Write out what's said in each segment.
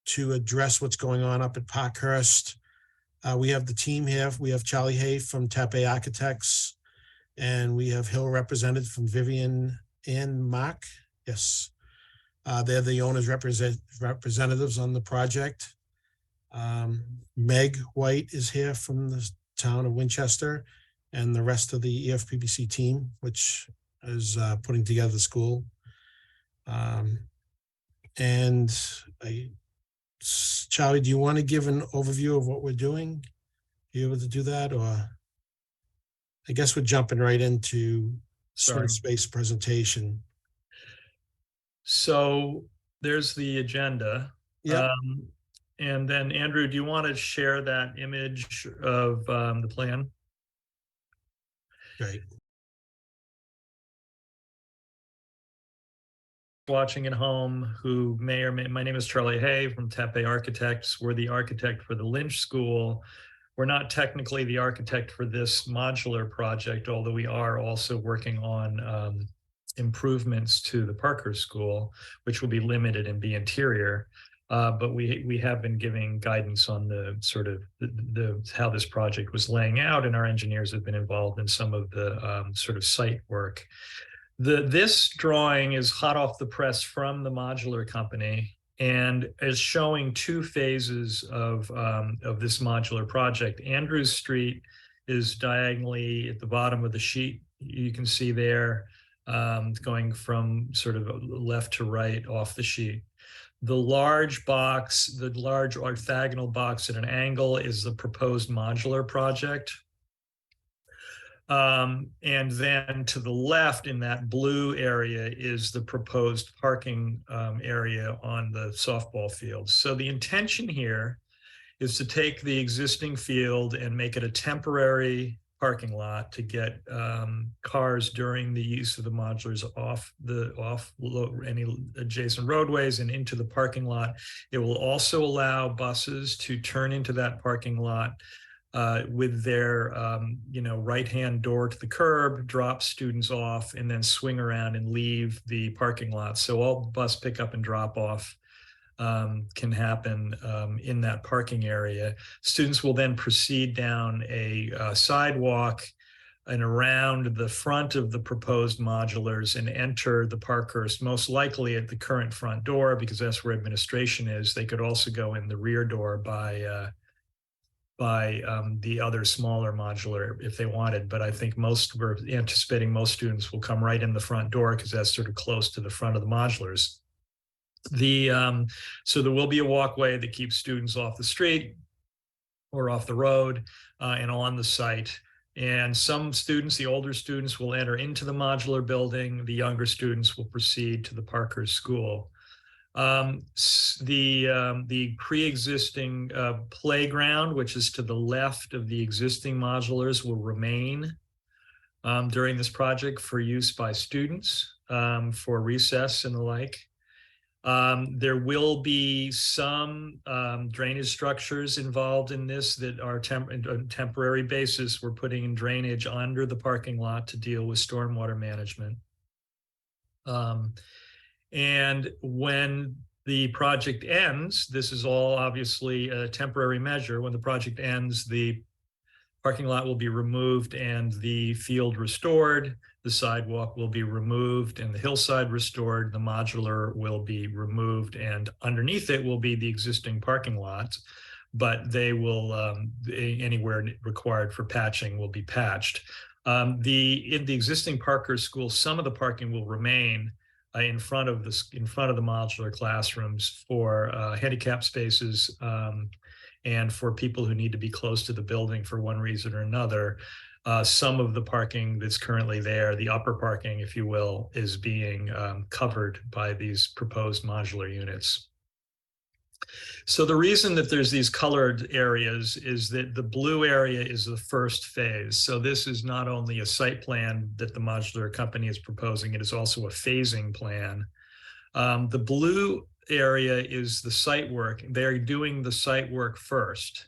to address what's going on up at Parkhurst. We have the team here. We have Charlie Hay from Tappe Architects, and we have Hill represented from Vivian and Mark. Yes, they're the owners' representatives on the project. Meg White is here from the town of Winchester, and the rest of the EFPBC team, which is putting together the school. Charlie, do you want to give an overview of what we're doing? Are you able to do that? Or I guess we're jumping right into smart space presentation. So there's the agenda. Yeah. And then Andrew, do you want to share that image of the plan? Great. Watching at home who may or may, my name is Charlie Hay from Tappe Architects. We're the architect for the Lynch School. We're not technically the architect for this modular project, although we are also working on improvements to the Parkhurst School, which will be limited and be interior. But we have been giving guidance on the sort of how this project was laying out, and our engineers have been involved in some of the sort of site work. This drawing is hot off the press from the modular company and is showing two phases of this modular project. Andrews Street is diagonally at the bottom of the sheet. You can see there, going from sort of left to right off the sheet. The large box, the large orthogonal box at an angle, is the proposed modular project. And then to the left in that blue area is the proposed parking area on the softball field. So the intention here is to take the existing field and make it a temporary parking lot to get cars during the use of the modulars off any adjacent roadways and into the parking lot. It will also allow buses to turn into that parking lot with their right-hand door to the curb, drop students off, and then swing around and leave the parking lot. So all bus pickup and drop off can happen in that parking area. Students will then proceed down a sidewalk and around the front of the proposed modulars and enter the Parkhurst, most likely at the current front door, because that's where administration is. They could also go in the rear door by the other smaller modular if they wanted, but I think we're anticipating most students will come right in the front door because that's sort of close to the front of the modulars. So there will be a walkway that keeps students off the street or off the road and on the site. And some students, the older students, will enter into the modular building. The younger students will proceed to the Parkhurst School. The pre-existing playground, which is to the left of the existing modulars, will remain during this project for use by students for recess and the like. There will be some drainage structures involved in this that are on a temporary basis. We're putting in drainage under the parking lot to deal with stormwater management. And when the project ends, this is all obviously a temporary measure. When the project ends, the parking lot will be removed and the field restored. The sidewalk will be removed and the hillside restored. The modular will be removed, and underneath it will be the existing parking lot, but they will, anywhere required for patching will be patched. In the existing Parkhurst School, some of the parking will remain in front of the modular classrooms for handicap spaces and for people who need to be close to the building for one reason or another. Some of the parking that's currently there, the upper parking, if you will, is being covered by these proposed modular units. So the reason that there's these colored areas is that the blue area is the first phase. So this is not only a site plan that the modular company is proposing, it is also a phasing plan. The blue area is the site work. They're doing the site work first.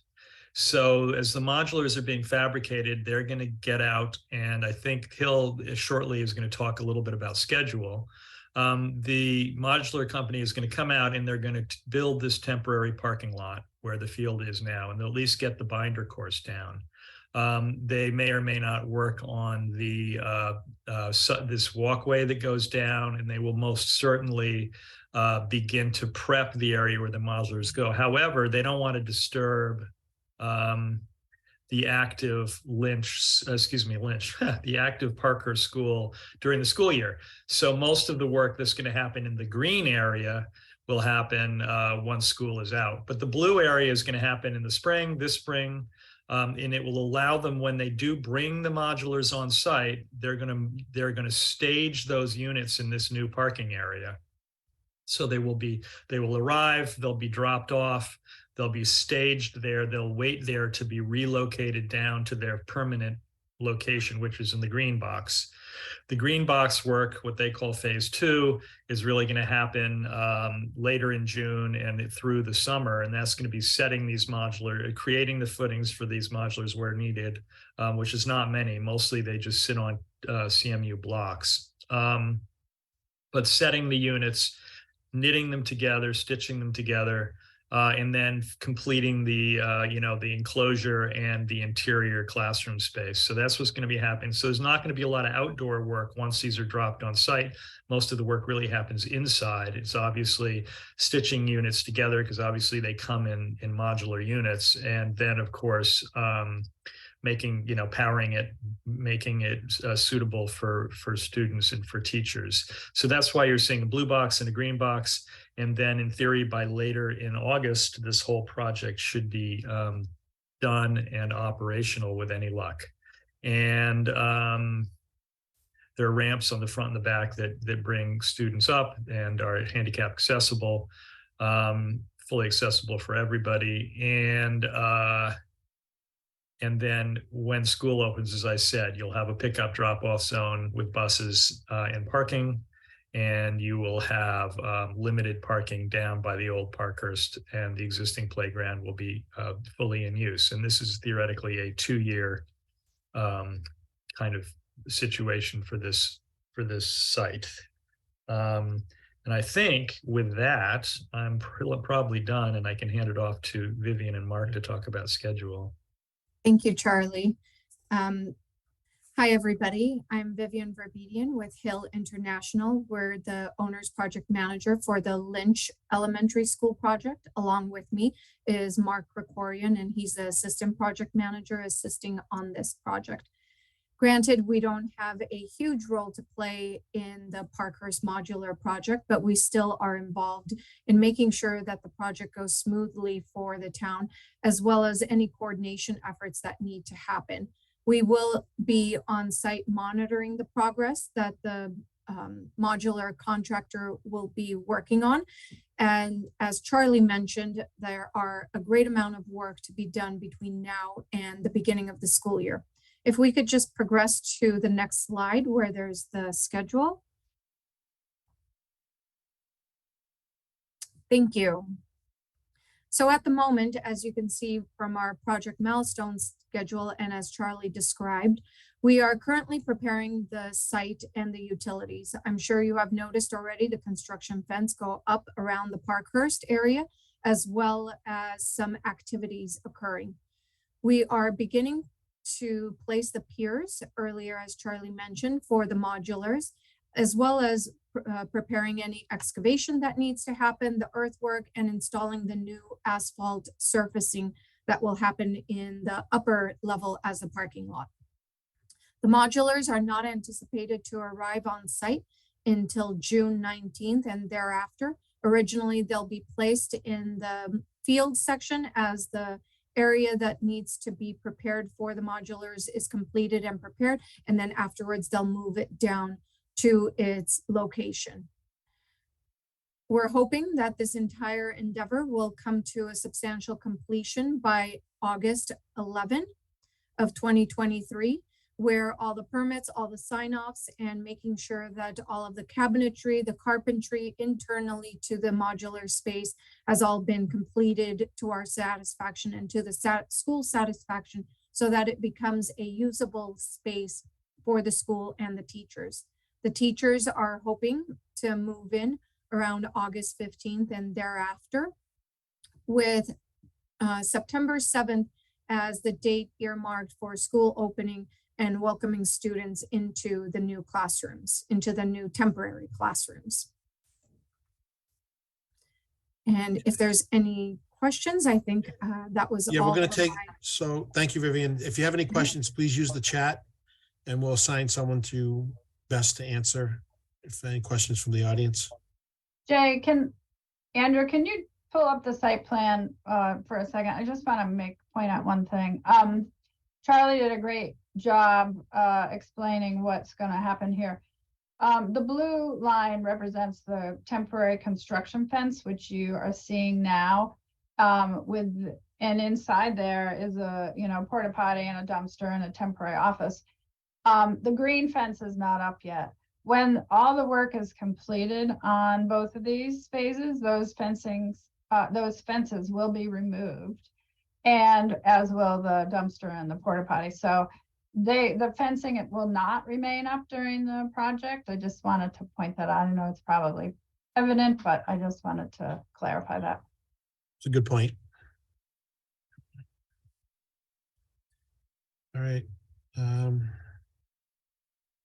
So as the modulars are being fabricated, they're going to get out, and I think Hill shortly is going to talk a little bit about schedule. The modular company is going to come out and they're going to build this temporary parking lot where the field is now, and they'll at least get the binder course down. They may or may not work on the this walkway that goes down, and they will most certainly begin to prep the area where the modulars go. However, they don't want to disturb the active the active Parkhurst school during the school year. So most of the work that's going to happen in the green area will happen once school is out. But the blue area is going to happen in the spring, this spring, and it will allow them, when they do bring the modulars on site, they're going to stage those units in this new parking area. So they will arrive, they'll be dropped off, they'll be staged there, they'll wait there to be relocated down to their permanent location, which is in the green box. The green box work, what they call phase 2, is really going to happen later in June and through the summer. And that's going to be setting these creating the footings for these modulars where needed, which is not many. Mostly they just sit on CMU blocks. But setting the units, knitting them together, stitching them together, and then completing the the enclosure and the interior classroom space. So that's what's going to be happening. So there's not going to be a lot of outdoor work once these are dropped on site. Most of the work really happens inside. It's obviously stitching units together, because obviously they come in modular units, and then of course powering it, making it suitable for students and for teachers. So that's why you're seeing a blue box and a green box. And then in theory, by later in August, this whole project should be done and operational with any luck. And there are ramps on the front and the back that bring students up and are handicap accessible, fully accessible for everybody. And then when school opens, as I said, you'll have a pickup drop-off zone with buses and parking, and you will have limited parking down by the old Parkhurst, and the existing playground will be fully in use. And this is theoretically a 2-year kind of situation for this site. And I think with that, I'm probably done, and I can hand it off to Vivian and Mark to talk about schedule. Thank you, Charlie. Hi, everybody. I'm Vivian Verbedian with Hill International. We're the owner's project manager for the Lynch Elementary School project. Along with me is Mark Krikorian, and he's the assistant project manager assisting on this project. Granted, we don't have a huge role to play in the Parkhurst modular project, but we still are involved in making sure that the project goes smoothly for the town, as well as any coordination efforts that need to happen. We will be on site monitoring the progress that the modular contractor will be working on. And as Charlie mentioned, there are a great amount of work to be done between now and the beginning of the school year. If we could just progress to the next slide where there's the schedule. Thank you. So at the moment, as you can see from our project milestones schedule, and as Charlie described, we are currently preparing the site and the utilities. I'm sure you have noticed already the construction fence go up around the Parkhurst area, as well as some activities occurring. We are beginning to place the piers earlier, as Charlie mentioned, for the modulars, as well as preparing any excavation that needs to happen, the earthwork, and installing the new asphalt surfacing that will happen in the upper level as a parking lot. The modulars are not anticipated to arrive on site until June 19th and thereafter. Originally, they'll be placed in the field section as the area that needs to be prepared for the modulars is completed and prepared, and then afterwards they'll move it down to its location. We're hoping that this entire endeavor will come to a substantial completion by August 11 of 2023, where all the permits, all the sign-offs, and making sure that all of the cabinetry, the carpentry internally to the modular space has all been completed to our satisfaction and to the school satisfaction, so that it becomes a usable space for the school and the teachers. The teachers are hoping to move in around August 15th and thereafter, with September 7th as the date earmarked for school opening and welcoming students into the new classrooms, into the new temporary classrooms. And if there's any questions, I think that was Yeah, all. we're going to for take, my- so thank you, Vivian. If you have any questions, please use the chat and we'll assign someone to best to answer if any questions from the audience. Jay, Andrew, can you pull up the site plan for a second? I just want to point out one thing. Charlie did a great job explaining what's going to happen here. The blue line represents the temporary construction fence, which you are seeing now. And inside there is a porta potty and a dumpster and a temporary office. The green fence is not up yet. When all the work is completed on both of these phases, those fences will be removed, and as will the dumpster and the porta potty. So the fencing, it will not remain up during the project. I just wanted to point that out. I know it's probably evident, but I just wanted to clarify that. It's a good point. All right.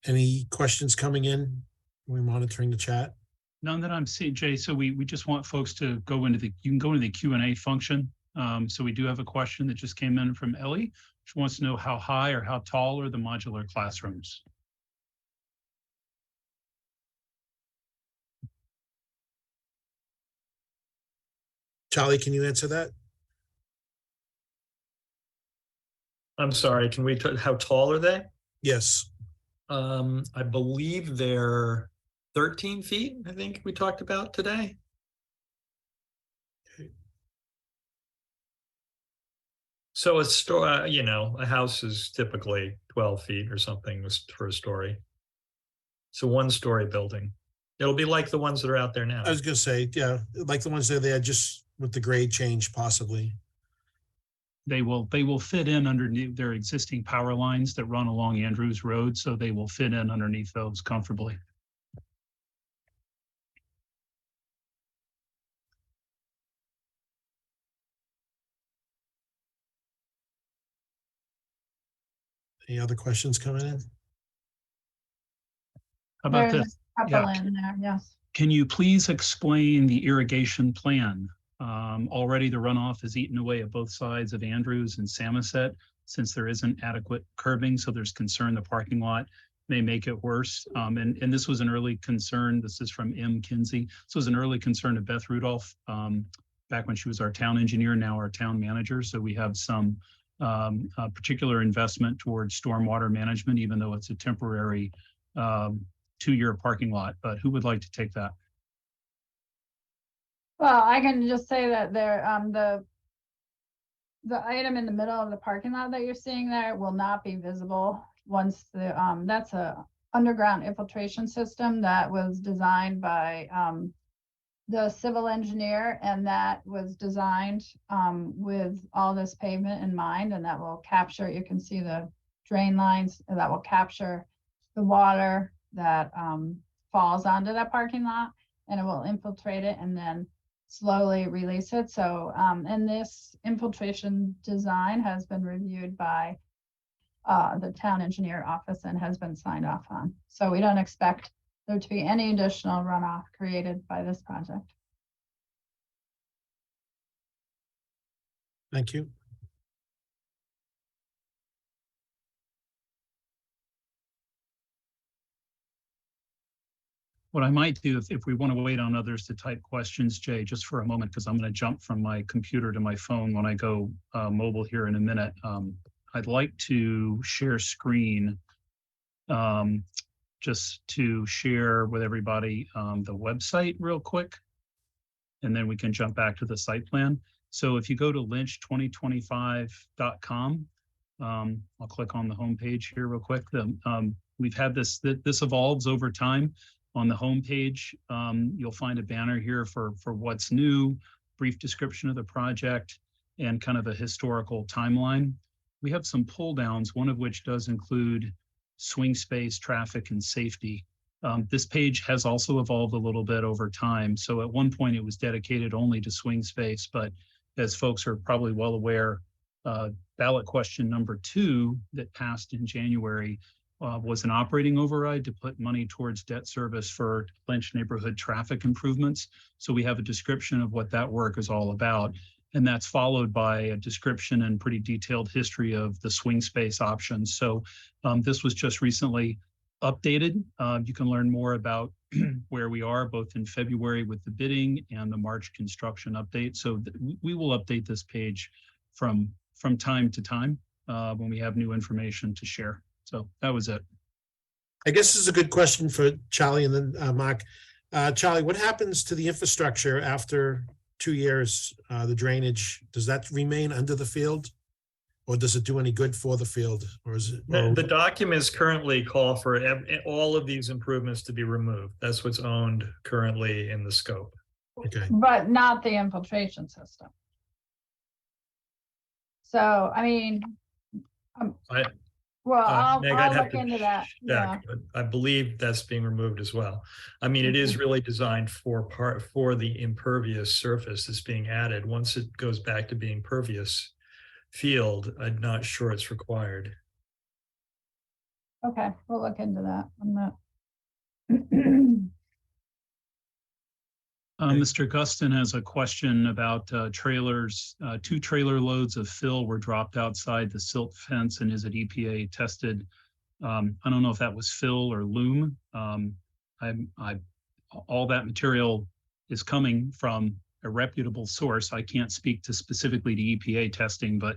Any questions coming in? Are we monitoring the chat? None that I'm seeing, Jay. So we just want folks to go into you can go into the Q&A function. So we do have a question that just came in from Ellie. She wants to know how high or how tall are the modular classrooms? Charlie, can you answer that? I'm sorry, can we, how tall are they? Yes. I believe they're 13 feet, I think we talked about today. Okay. So a store, a house is typically 12 feet or something for a story. So 1-story building. It'll be like the ones that are out there now. I was gonna say, yeah, like the ones that they had, just with the grade change possibly. They will fit in underneath their existing power lines that run along Andrews Road, so they will fit in underneath those comfortably. Any other questions coming in? How about There's this? a couple Yeah. in there, yes. Can you please explain the irrigation plan? Already the runoff is eaten away at both sides of Andrews and Samoset, since there isn't adequate curbing, so there's concern the parking lot may make it worse. And this was an early concern. This is from M. Kinsey. This was an early concern of Beth Rudolph back when she was our town engineer, now our town manager. So we have some particular investment towards stormwater management, even though it's a temporary 2-year parking lot. But who would like to take that? Well, I can just say that there, the item in the middle of the parking lot that you're seeing there will not be visible once that's a underground infiltration system that was designed by the civil engineer, and that was designed with all this pavement in mind, and that will capture, you can see the drain lines, and that will capture the water that falls onto that parking lot, and it will infiltrate it and then slowly release it. So, and this infiltration design has been reviewed by the town engineer office and has been signed off on. So we don't expect there to be any additional runoff created by this project. Thank you. What I might do, if we want to wait on others to type questions, Jay, just for a moment, because I'm going to jump from my computer to my phone when I go mobile here in a minute. I'd like to share screen just to share with everybody the website real quick, and then we can jump back to the site plan. So if you go to lynch2025.com, I'll click on the homepage here real quick. We've had this evolves over time. On the homepage, you'll find a banner here for what's new, brief description of the project, and kind of a historical timeline. We have some pull downs, one of which does include swing space, traffic, and safety. This page has also evolved a little bit over time. So at one point it was dedicated only to swing space, but as folks are probably well aware, ballot question number 2 that passed in January was an operating override to put money towards debt service for Lynch neighborhood traffic improvements. So we have a description of what that work is all about. And that's followed by a description and pretty detailed history of the swing space options. So this was just recently updated. You can learn more about where we are both in February with the bidding and the March construction update. So we will update this page from time to time when we have new information to share. So that was it. I guess this is a good question for Charlie and then Mark. Charlie, what happens to the infrastructure after 2 years? The drainage, does that remain under the field? Or does it do any good for the field? Or is it? The documents currently call for all of these improvements to be removed. That's what's owned currently in the scope. Okay. But not the infiltration system. So, I mean, I'll Meg, I'd have look to into that. Yeah. check, but I believe that's being removed as well. I mean, it is really designed for the impervious surface that's being added. Once it goes back to being pervious field, I'm not sure it's required. Okay, we'll look into that. I'm not. Mr. Guston has a question about trailers. 2 trailer loads of fill were dropped outside the silt fence, and is it EPA tested? I don't know if that was fill or loom. All that material is coming from a reputable source. I can't speak to specifically to EPA testing, but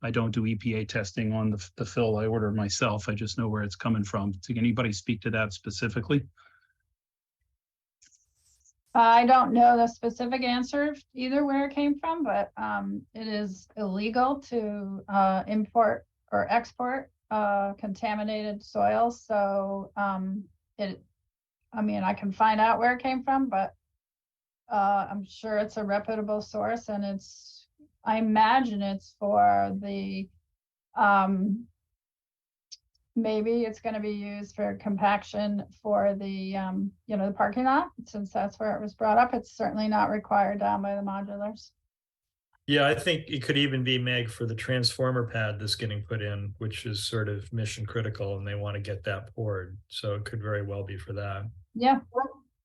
I don't do EPA testing on the fill I order myself. I just know where it's coming from. Can anybody speak to that specifically? I don't know the specific answer either where it came from, but it is illegal to import or export contaminated soil. So I mean, I can find out where it came from, but I'm sure it's a reputable source, and I imagine it's for the maybe it's going to be used for compaction for the the parking lot, since that's where it was brought up. It's certainly not required down by the modulars. Yeah, I think it could even be, Meg, for the transformer pad that's getting put in, which is sort of mission critical, and they want to get that poured. So it could very well be for that. Yeah.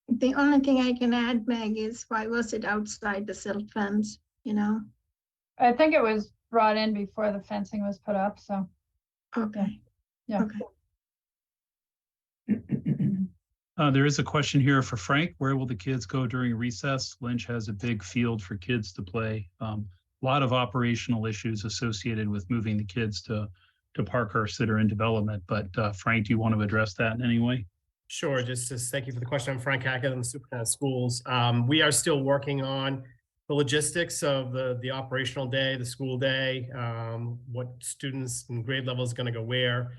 The only thing I can add, Meg, is why was it outside the silt fence, I think it was brought in before the fencing was put up, so. Okay. Yeah. Okay. There is a question here for Frank. Where will the kids go during recess? Lynch has a big field for kids to play. A lot of operational issues associated with moving the kids to Parkhurst that are in development. But Frank, do you want to address that in any way? Sure. Just thank you for the question. I'm Frank Hackett. I'm the superintendent of schools. We are still working on the logistics of the operational day, the school day, what students and grade level is going to go where.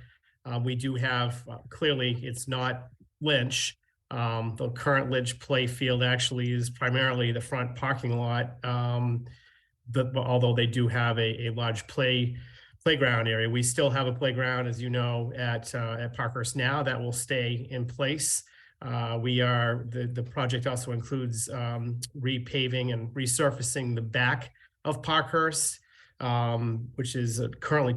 We do have, clearly, it's not Lynch. The current Lynch play field actually is primarily the front parking lot, although they do have a large playground area. We still have a playground, as you know, at Parkhurst now that will stay in place. The project also includes repaving and resurfacing the back of Parkhurst, which is currently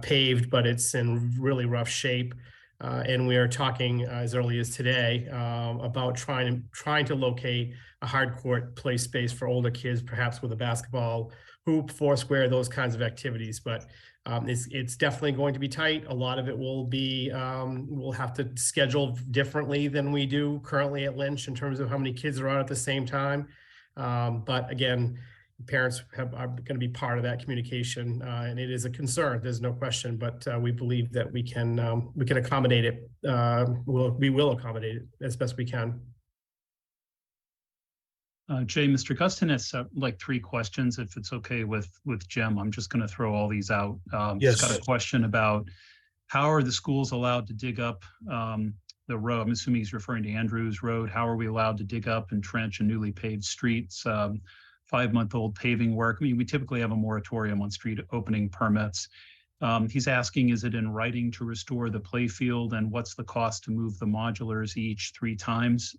paved, but it's in really rough shape. And we are talking as early as today about trying to locate a hard court play space for older kids, perhaps with a basketball hoop, foursquare, those kinds of activities. But it's definitely going to be tight. A lot of it will be, we'll have to schedule differently than we do currently at Lynch in terms of how many kids are out at the same time. But again, parents are going to be part of that communication, and it is a concern. There's no question, but we believe that we can accommodate it. We will accommodate it as best we can. Jay, Mr. Guston has like 3 questions, if it's okay with Jim. I'm just going to throw all these out. Yes. He's got a question about how are the schools allowed to dig up the road? I'm assuming he's referring to Andrews Road. How are we allowed to dig up and trench a newly paved streets? 5-month-old paving work. I mean, we typically have a moratorium on street opening permits. He's asking, is it in writing to restore the play field, and what's the cost to move the modulars each 3 times?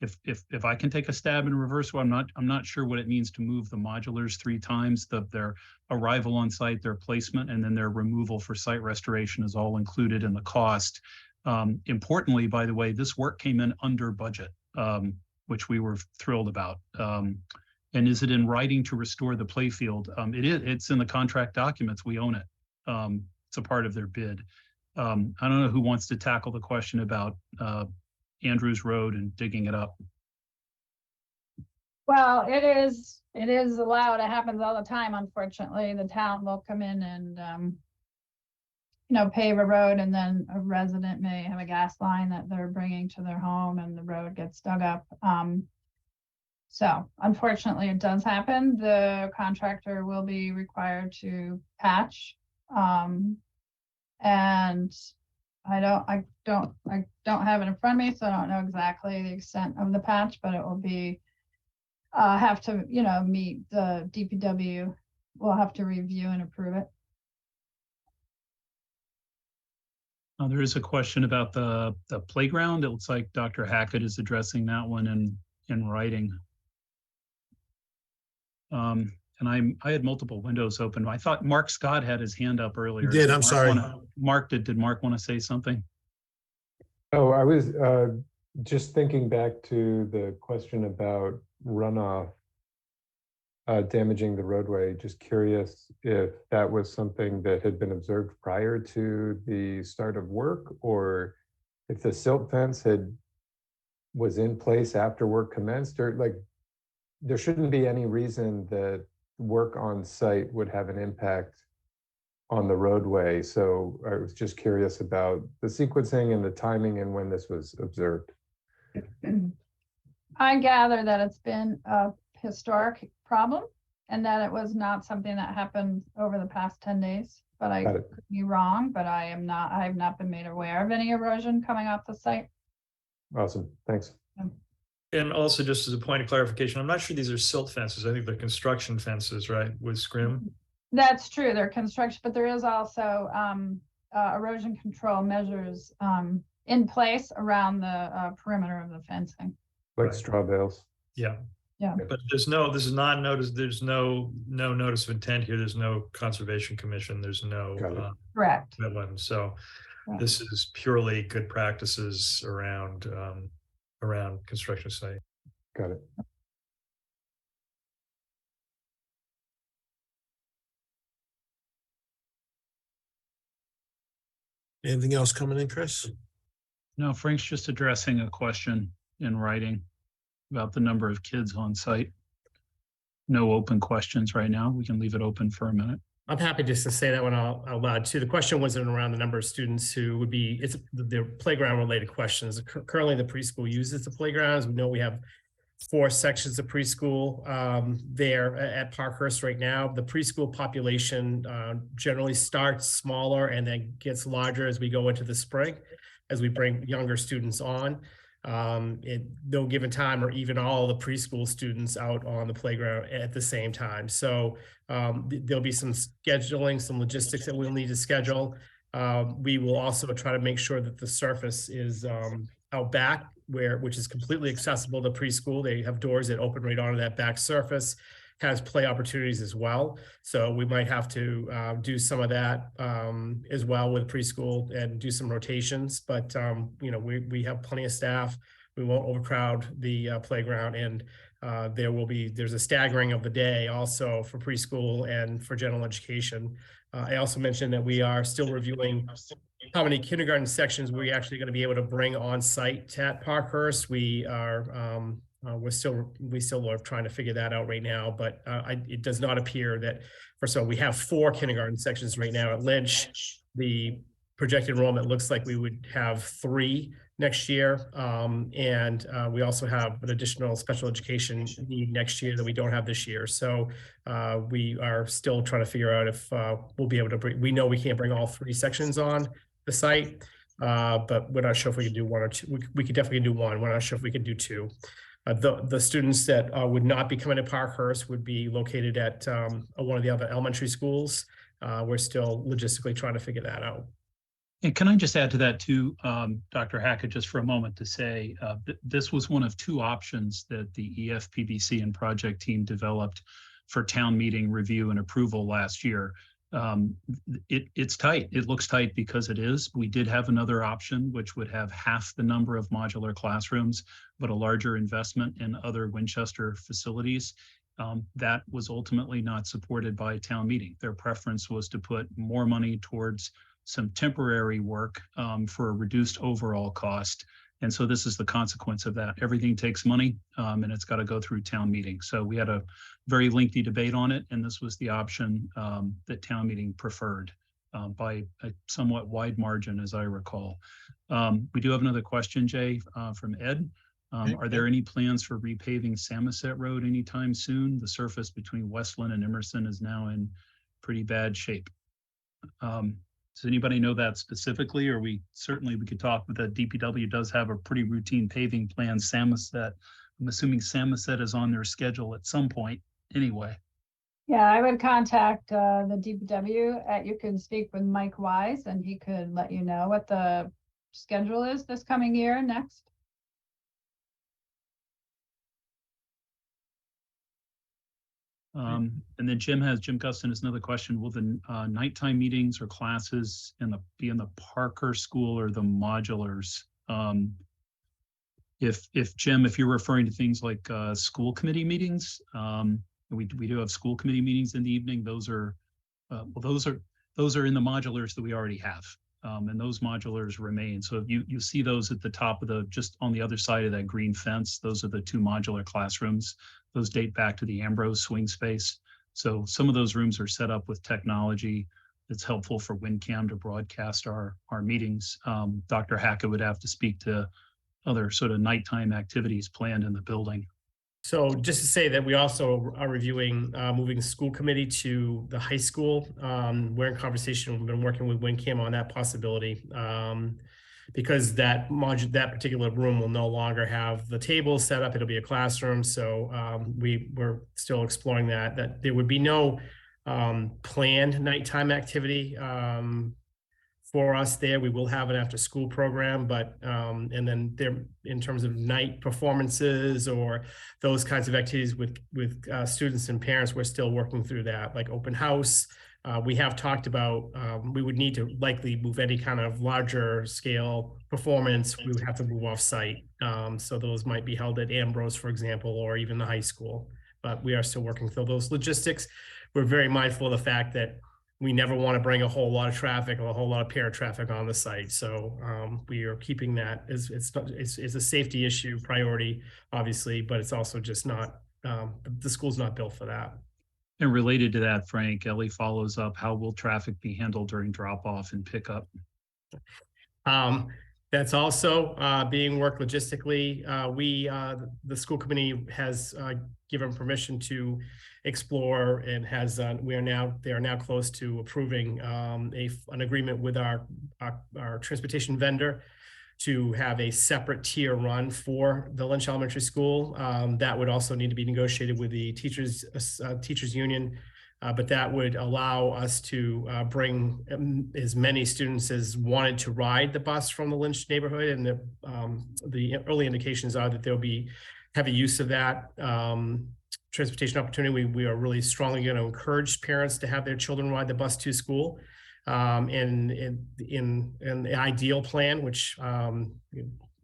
If I can take a stab in reverse, well, I'm not sure what it means to move the modulars 3 times. Their arrival on site, their placement, and then their removal for site restoration is all included in the cost. Importantly, by the way, this work came in under budget, which we were thrilled about. And is it in writing to restore the play field? It's in the contract documents. We own it. It's a part of their bid. I don't know who wants to tackle the question about Andrews Road and digging it up. Well, it is allowed. It happens all the time. Unfortunately, the town will come in and, pave a road, and then a resident may have a gas line that they're bringing to their home, and the road gets dug up. So unfortunately, it does happen. The contractor will be required to patch. And I don't have it in front of me, so I don't know exactly the extent of the patch, but it will be, have to, meet the DPW. We'll have to review and approve it. There is a question about the playground. It looks like Dr. Hackett is addressing that one in writing. And I had multiple windows open. I thought Mark Scott had his hand up earlier. He did, I'm sorry. Did Mark want to say something? Oh, I was just thinking back to the question about runoff damaging the roadway. Just curious if that was something that had been observed prior to the start of work, or if the silt fence was in place after work commenced, or like there shouldn't be any reason that work on site would have an impact on the roadway. So I was just curious about the sequencing and the timing and when this was observed. I gather that it's been a historic problem and that it was not something that happened over the past 10 days, but I could be wrong, but I have not been made aware of any erosion coming off the site. Awesome, thanks. And also, just as a point of clarification, I'm not sure these are silt fences. I think they're construction fences, right, with scrim? That's true. They're construction, but there is also erosion control measures in place around the perimeter of the fencing. Like straw bales. Yeah. Yeah. But this is not notice. There's no notice of intent here. There's no conservation commission. There's no correct. wetland. So Right. This is purely good practices around construction site. Got it. Anything else coming in, Chris? No, Frank's just addressing a question in writing about the number of kids on site. No open questions right now. We can leave it open for a minute. I'm happy just to say that one out loud too. The question wasn't around the number of students who would be, it's the playground related questions. Currently the preschool uses the playgrounds. We know we have 4 sections of preschool there at Parkhurst right now. The preschool population generally starts smaller and then gets larger as we go into the spring, as we bring younger students on. No given time or even all the preschool students out on the playground at the same time. So there'll be some scheduling, some logistics that we'll need to schedule. We will also try to make sure that the surface is out back, which is completely accessible to preschool. They have doors that open right onto that back surface, has play opportunities as well. So we might have to do some of that as well with preschool and do some rotations. But we have plenty of staff. We won't overcrowd the playground, and there's a staggering of the day also for preschool and for general education. I also mentioned that we are still reviewing how many kindergarten sections we're actually going to be able to bring on site at Parkhurst. We still are trying to figure that out right now, but it does not appear that, first of all, we have 4 kindergarten sections right now at Lynch. The projected enrollment looks like we would have 3 next year. And we also have an additional special education need next year that we don't have this year. So we are still trying to figure out if we'll be able to we know we can't bring all 3 sections on the site, but we're not sure if we can do 1 or 2. We could definitely do 1. We're not sure if we can do 2. The students that would not be coming to Parkhurst would be located at one of the other elementary schools. we're still logistically trying to figure that out. And can I just add to that too, Dr. Hackett, just for a moment to say, this was one of two options that the EFPBC and project team developed for town meeting review and approval last year. It's tight. It looks tight because it is. We did have another option, which would have half the number of modular classrooms, but a larger investment in other Winchester facilities. That was ultimately not supported by town meeting. Their preference was to put more money towards some temporary work for a reduced overall cost. And so this is the consequence of that. Everything takes money and it's got to go through town meeting. So we had a very lengthy debate on it, and this was the option that town meeting preferred by a somewhat wide margin, as I recall. We do have another question, Jay, from Ed. Are there any plans for repaving Samoset Road anytime soon? The surface between Westland and Emerson is now in pretty bad shape. Does anybody know that specifically? Or we could talk, but the DPW does have a pretty routine paving plan. Samoset, I'm assuming Samoset is on their schedule at some point anyway. Yeah, I would contact the DPW. You can speak with Mike Wise and he could let you know what the schedule is this coming year next. And then Jim Guston has another question. Will the nighttime meetings or classes be in the Parker School or the modulars? If Jim, if you're referring to things like school committee meetings, we do have school committee meetings in the evening. Those are those are in the modulars that we already have. And those modulars remain. So you see those at the top of just on the other side of that green fence. Those are the two modular classrooms. Those date back to the Ambrose swing space. So some of those rooms are set up with technology that's helpful for WinCam to broadcast our meetings. Dr. Hackett would have to speak to other sort of nighttime activities planned in the building. So just to say that we also are reviewing moving the school committee to the high school. We're in conversation. We've been working with WinCam on that possibility because that particular room will no longer have the tables set up. It'll be a classroom. So we're still exploring that there would be no planned nighttime activity for us there. We will have an after school program, but and then there in terms of night performances or those kinds of activities with students and parents, we're still working through that, like open house. We have talked about we would need to likely move any kind of larger scale performance. We would have to move off site. So those might be held at Ambrose, for example, or even the high school, but we are still working through those logistics. We're very mindful of the fact that we never want to bring a whole lot of traffic or a whole lot of parent traffic on the site. So we are keeping that it's a safety issue priority, obviously, but it's also just not, the school's not built for that. And related to that, Frank, Ellie follows up, how will traffic be handled during drop off and pickup? That's also being worked logistically. The school committee has given permission to explore and has they are now close to approving an agreement with our transportation vendor to have a separate tier run for the Lynch Elementary School. That would also need to be negotiated with the teachers union. But that would allow us to bring as many students as wanted to ride the bus from the Lynch neighborhood. And the early indications are that there'll be heavy use of that transportation opportunity. We are really strongly going to encourage parents to have their children ride the bus to school. And in the ideal plan, which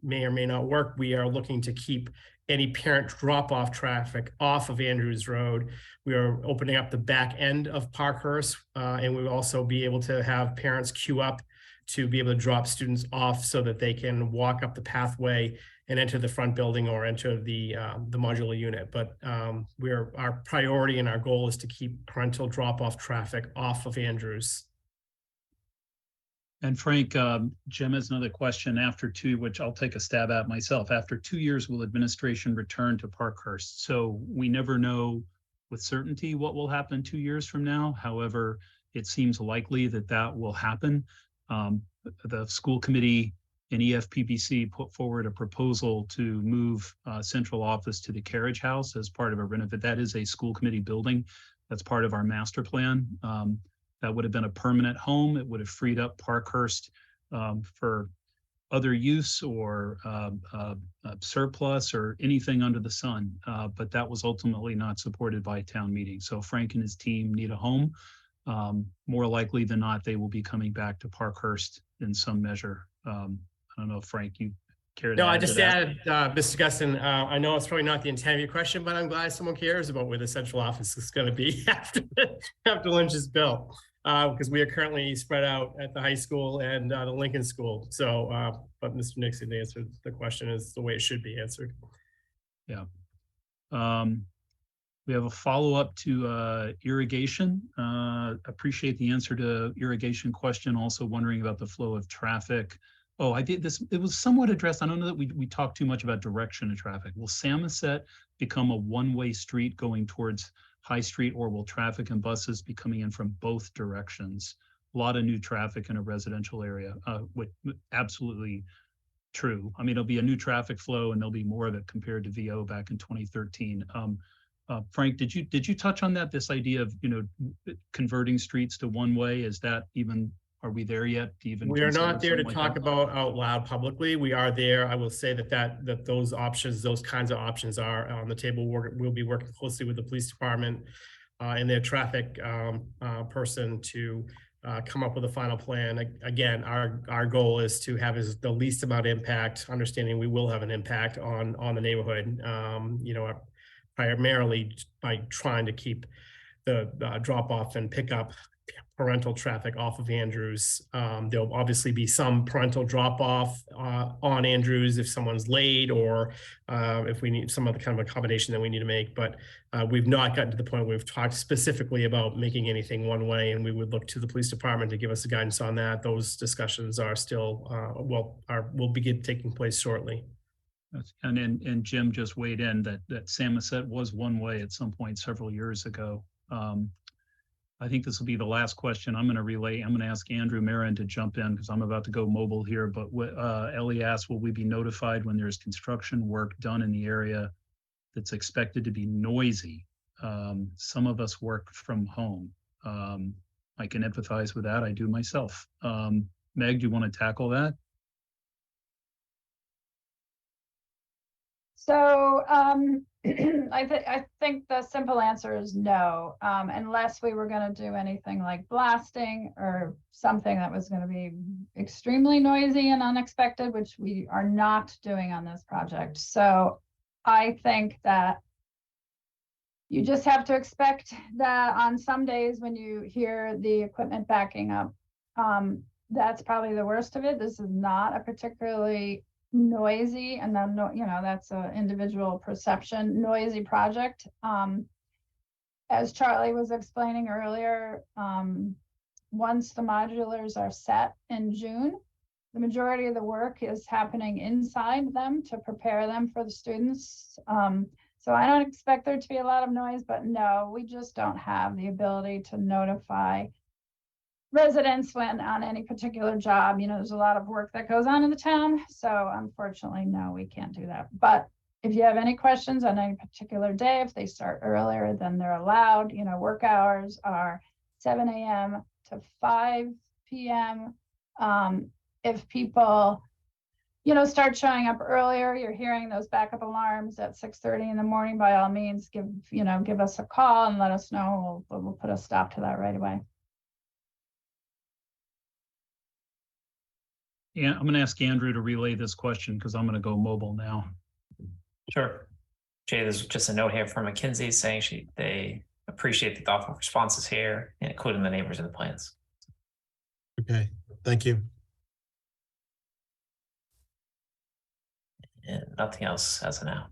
may or may not work, we are looking to keep any parent drop-off traffic off of Andrews Road. We are opening up the back end of Parkhurst, and we will also be able to have parents queue up to be able to drop students off so that they can walk up the pathway and enter the front building or enter the modular unit. But our priority and our goal is to keep parental drop-off traffic off of Andrews. And Frank, Jim has another question which I'll take a stab at myself. After 2 years, will administration return to Parkhurst? So we never know with certainty what will happen 2 years from now. However, it seems likely that will happen. The school committee and EFPBC put forward a proposal to move central office to the carriage house as part of a renovation. That is a school committee building. That's part of our master plan. That would have been a permanent home. It would have freed up Parkhurst for other use or surplus or anything under the sun. But that was ultimately not supported by town meeting. So Frank and his team need a home. More likely than not, they will be coming back to Parkhurst in some measure. I don't know, Frank, you care to No, I add to just that? added, Mr. Guston, I know it's probably not the intent of your question, but I'm glad someone cares about where the central office is going to be after Lynch is built. Because we are currently spread out at the high school and the Lincoln School. So, but Mr. Nixon answered the question is the way it should be answered. Yeah. We have a follow-up to irrigation. Appreciate the answer to irrigation question. Also wondering about the flow of traffic. Oh, I did this. It was somewhat addressed. I don't know that we talked too much about direction of traffic. Will Samoset become a one-way street going towards High Street, or will traffic and buses be coming in from both directions? A lot of new traffic in a residential area. Absolutely true. I mean, it'll be a new traffic flow, and there'll be more of it compared to VO back in 2013. Frank, did you touch on that? This idea of converting streets to one way? Is that even? Are we there yet? To even we are not there to like talk that? about out loud publicly. We are there. I will say that those options, those kinds of options are on the table. We'll be working closely with the police department and their traffic person to come up with a final plan. Again, our goal is to have the least amount of impact, understanding we will have an impact on the neighborhood, primarily by trying to keep the drop off and pick up parental traffic off of Andrews. There'll obviously be some parental drop off on Andrews if someone's late, or if we need some other kind of accommodation that we need to make. But we've not gotten to the point where we've talked specifically about making anything one way, and we would look to the police department to give us guidance on that. Those discussions are still will begin taking place shortly. And Jim just weighed in that Samoset was one way at some point several years ago. I think this will be the last question I'm going to relay. I'm going to ask Andrew Marin to jump in because I'm about to go mobile here. But Ellie asked, will we be notified when there's construction work done in the area that's expected to be noisy? Some of us work from home. I can empathize with that. I do myself. Meg, do you want to tackle that? So I think the simple answer is no, unless we were going to do anything like blasting or something that was going to be extremely noisy and unexpected, which we are not doing on this project. So I think that you just have to expect that on some days when you hear the equipment backing up, that's probably the worst of it. This is not a particularly noisy, and then that's an individual perception, noisy project. As Charlie was explaining earlier, once the modulars are set in June, the majority of the work is happening inside them to prepare them for the students. So I don't expect there to be a lot of noise, but no, we just don't have the ability to notify residents when on any particular job. There's a lot of work that goes on in the town. So unfortunately, no, we can't do that. But if you have any questions on any particular day, if they start earlier than they're allowed, work hours are 7 a.m. to 5 p.m. If people, start showing up earlier, you're hearing those backup alarms at 6:30 in the morning, by all means, give us a call and let us know. We'll put a stop to that right away. Yeah, I'm going to ask Andrew to relay this question because I'm going to go mobile now. Sure. Jay, there's just a note here from McKinsey saying they appreciate the thoughtful responses here, including the neighbors and the plans. Okay, thank you. And nothing else as of now.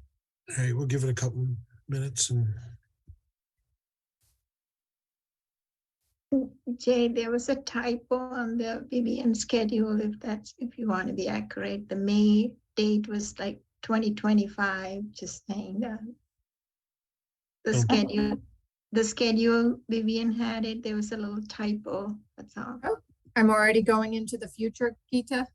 All right, we'll give it a couple minutes and. Jay, there was a typo on the Vivian schedule, if you want to be accurate. The May date was like 2025, just saying that. The schedule, Vivian had it, there was a little typo, that's all. Oh, I'm already going into the future, Geeta.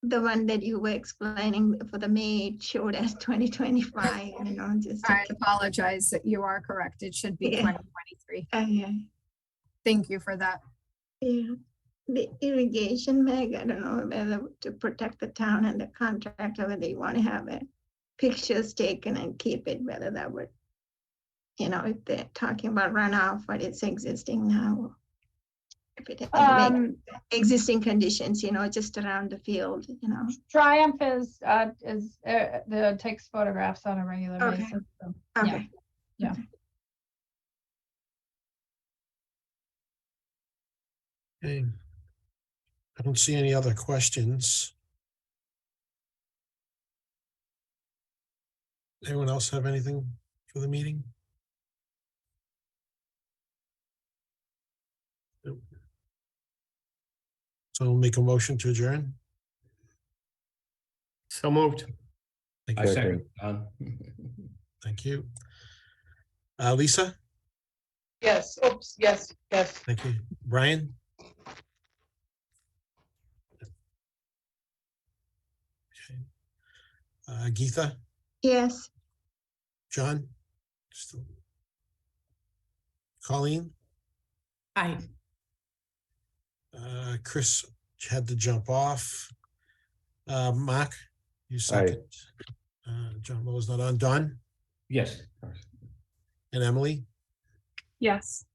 The one that you were explaining for the May, it showed as 2025, just. I apologize that you are correct. It should be 2023. Yeah. Thank you for that. Yeah, the irrigation, Meg, I don't know whether to protect the town and the contractor, whether you want to have it pictures taken and keep it, whether that would, you know, if they're talking about runoff, but it's existing now. If it existing conditions, you know, just around the field, you know. Triumph takes photographs on a regular Okay. basis. So, Okay. Yeah. Okay. I don't see any other questions. Anyone else have anything for the meeting? Nope. So we'll make a motion to adjourn. So moved. Thank I you. second. Thank you. Lisa, Yes, oops, yes, yes. thank you. Brian? Okay. Geetha, Yes. John? Still. Colleen? Aye. Chris had to jump off. Mark, you second. John Mo's not on. Don Yes. and Emily? Yes.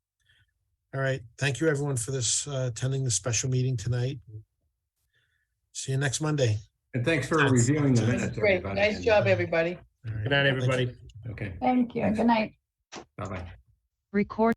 All right. Thank you, everyone, for this attending the special meeting tonight. See you next Monday. And thanks for reviewing the minutes, Great, everybody. nice job, everybody. All right. Good night, Thank you. everybody. Okay, Thank you. Good night. bye-bye. Record.